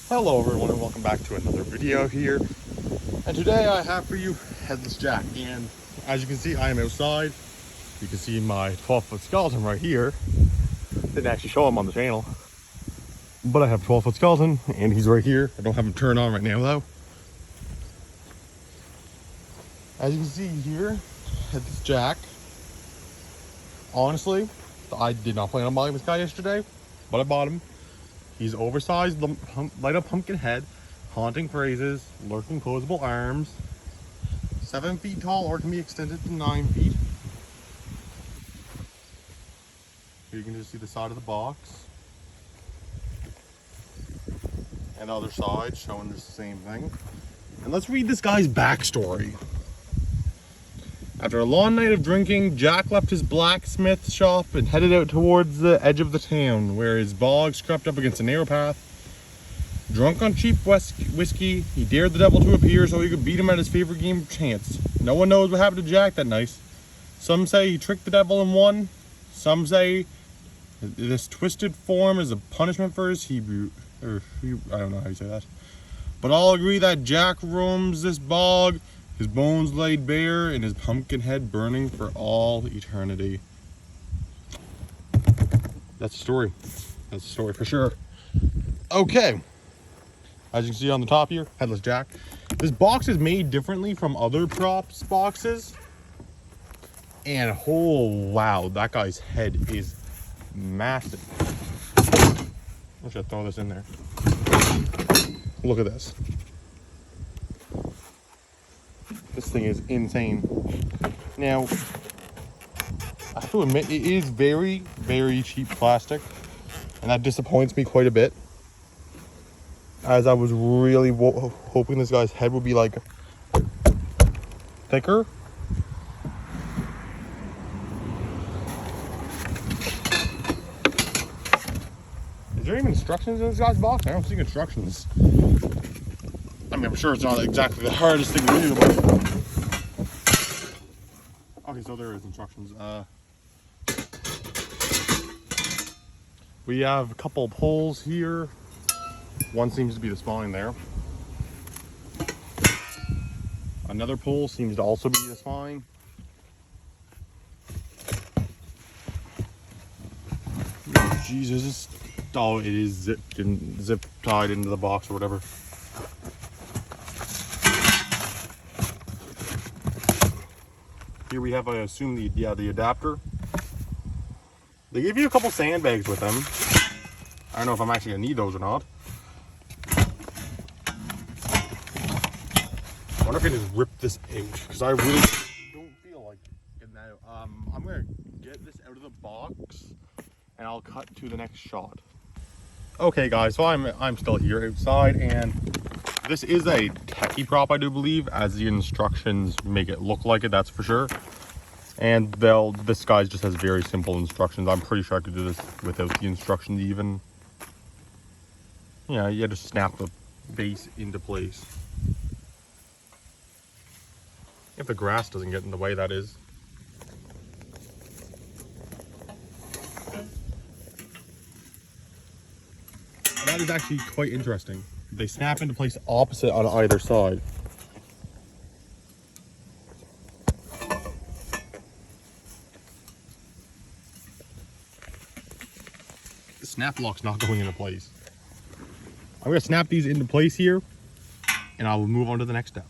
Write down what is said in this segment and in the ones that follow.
Hello everyone and welcome back to another video here. And today I have for you Headless Jack. And as you can see, I am outside. You can see my 12-foot skeleton right here. Didn't actually show him on the channel, but I have a 12-foot skeleton and he's right here. I don't have him turned on right now though. As you can see here, Headless Jack. Honestly, I did not plan on buying this guy yesterday, but I bought him. He's oversized, light up pumpkin head, haunting phrases, lurking posable arms, 7 feet tall or can be extended to 9 feet. Here you can just see the side of the box. And the other side showing just the same thing. And let's read this guy's backstory. After a long night of drinking, Jack left his blacksmith shop and headed out towards the edge of the town, where his bogs crept up against a narrow path. Drunk on cheap whiskey, he dared the devil to appear so he could beat him at his favorite game of chance. No one knows what happened to Jack that night. Some say he tricked the devil and won. Some say this twisted form is a punishment for his I don't know how you say that. But all agree that Jack roams this bog, his bones laid bare, and his pumpkin head burning for all eternity. That's the story. That's the story for sure. Okay. As you can see on the top here, Headless Jack. This box is made differently from other props boxes. And oh wow, that guy's head is massive. I should throw this in there. Look at this. This thing is insane. Now, I have to admit, it is very, very cheap plastic. And that disappoints me quite a bit. As I was really hoping this guy's head would be like thicker. Is there even instructions in this guy's box? I don't see instructions. I mean, I'm sure it's not exactly the hardest thing to do, but... Okay, so there is instructions. We have a couple of poles here. One seems to be the spine there. Another pole seems to also be the spine. Oh, Jesus. Oh, it is zip tied into the box or whatever. Here we have, I assume, the adapter. They give you a couple sandbags with them. I don't know if I'm actually gonna need those or not. I wonder if I can just rip this out, because I really don't feel like it now. I'm gonna get this out of the box and I'll cut to the next shot. Okay guys, so I'm still here outside, and this is a techie prop, I do believe, as the instructions make it look like it, that's for sure. And this guy just has very simple instructions. I'm pretty sure I could do this without the instructions even. Yeah, you had to snap the base into place. If the grass doesn't get in the way, that is. That is actually quite interesting. They snap into place opposite on either side. The snap lock's not going into place. I'm gonna snap these into place here, and I will move on to the next step.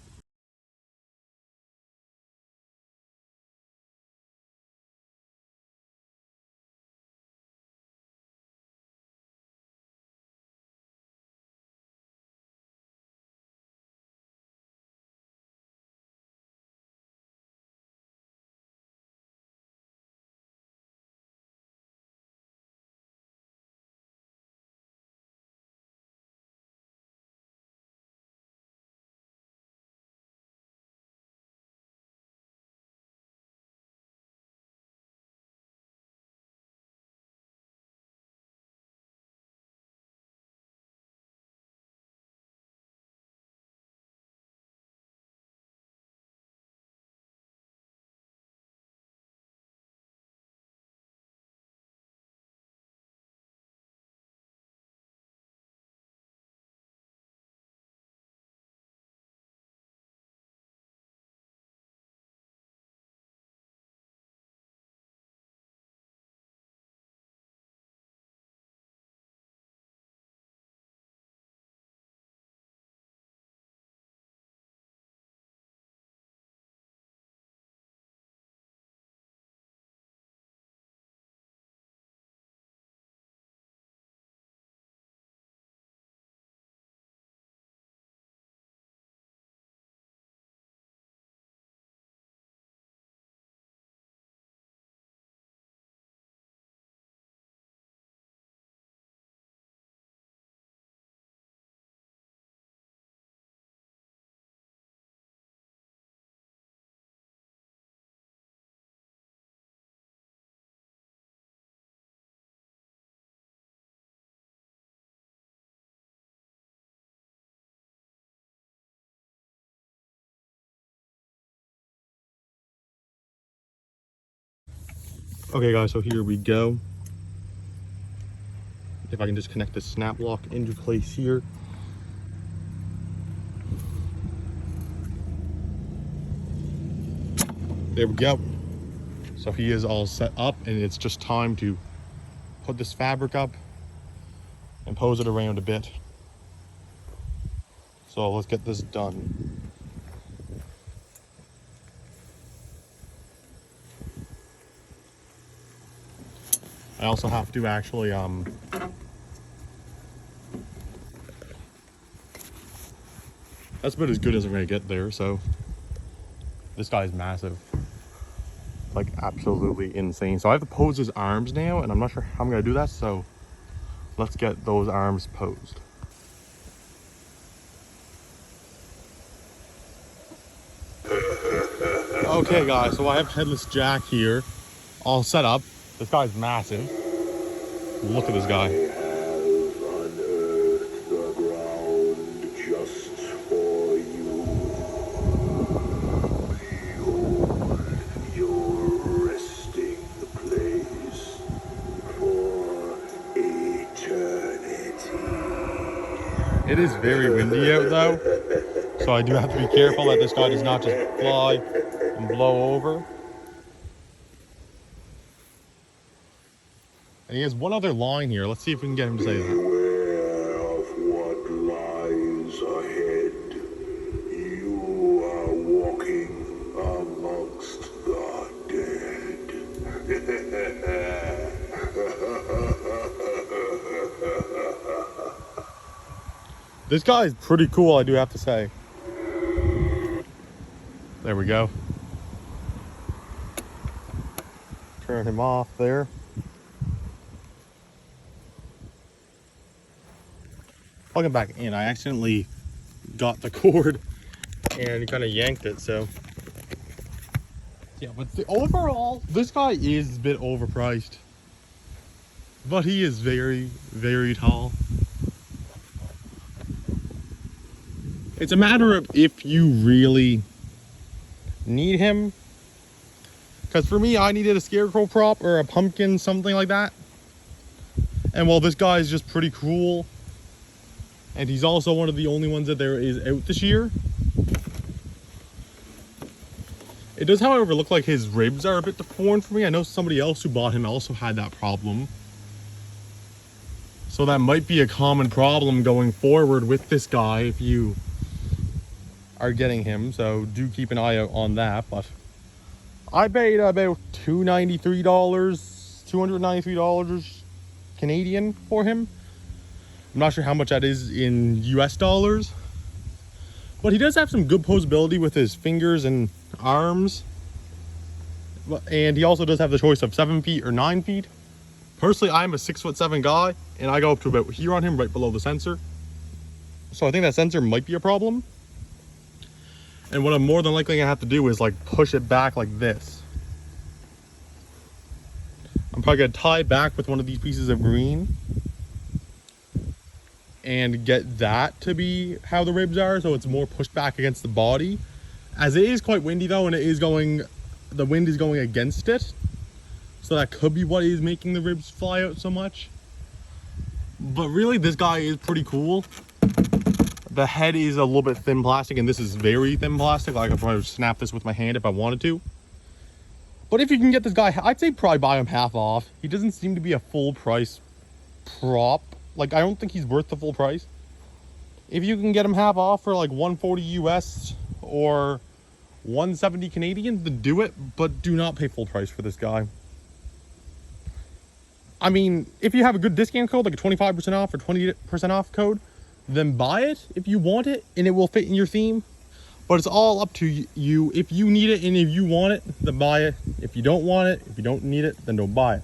Okay guys, so here we go. If I can just connect the snap lock into place here. There we go. So he is all set up, and it's just time to put this fabric up and pose it around a bit. So let's get this done. I also have to actually that's about as good as I'm gonna get there. So this guy's massive, like absolutely insane. So I have to pose his arms now, and I'm not sure how I'm gonna do that, so let's get those arms posed. Okay guys, so I have Headless Jack here all set up. This guy's massive. Look at this guy. Unearthed the ground just for you. Behold, you're resting the place for eternity. It is very windy out though, so I do have to be careful that this guy does not just fly and blow over. And he has one other line here. Let's see if we can get him to say that. Beware of what lies ahead. You are walking amongst the dead. This guy is pretty cool, I do have to say. There we go. Turn him off there. Plug him back in. I accidentally got the cord and kind of yanked it, so yeah. But overall, this guy is a bit overpriced, but he is very, very tall. It's a matter of if you really need him, because for me, I needed a scarecrow prop or a pumpkin, something like that. And well, this guy is just pretty cool. And he's also one of the only ones that there is out this year. It does, however, look like his ribs are a bit deformed for me. I know somebody else who bought him also had that problem. So that might be a common problem going forward with this guy if you are getting him. So do keep an eye out on that. But I paid about $293 Canadian for him. I'm not sure how much that is in US dollars, but he does have some good posability with his fingers and arms. And he also does have the choice of 7 feet or 9 feet. Personally, I'm a 6'7" guy, and I go up to about here on him, right below the sensor. So I think that sensor might be a problem. And what I'm more than likely gonna have to do is like push it back like this. I'm probably gonna tie it back with one of these pieces of green and get that to be how the ribs are, so it's more pushed back against the body. As it is quite windy though, and the wind is going against it, so that could be what is making the ribs fly out so much. But really, this guy is pretty cool. The head is a little bit thin plastic, and this is very thin plastic. Like, I could probably snap this with my hand if I wanted to. But if you can get this guy, I'd say probably buy him half off. He doesn't seem to be a full price prop. Like, I don't think he's worth the full price. If you can get him half off for like 140 US or 170 Canadian, then do it, but do not pay full price for this guy. I mean, if you have a good discount code, like a 25% off or 20% off code, then buy it if you want it and it will fit in your theme. But it's all up to you. If you need it and if you want it, then buy it. If you don't want it, if you don't need it, then don't buy it.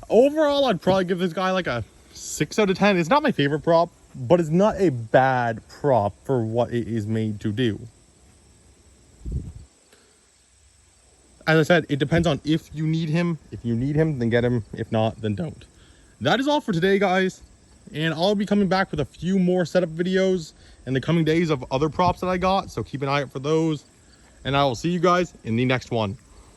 Overall, I'd probably give this guy like a 6 out of 10. It's not my favorite prop, but it's not a bad prop for what it is made to do. As I said, it depends on if you need him. If you need him, then get him. If not, then don't. That is all for today, guys. And I'll be coming back with a few more setup videos in the coming days of other props that I got. So keep an eye out for those. And I will see you guys in the next one.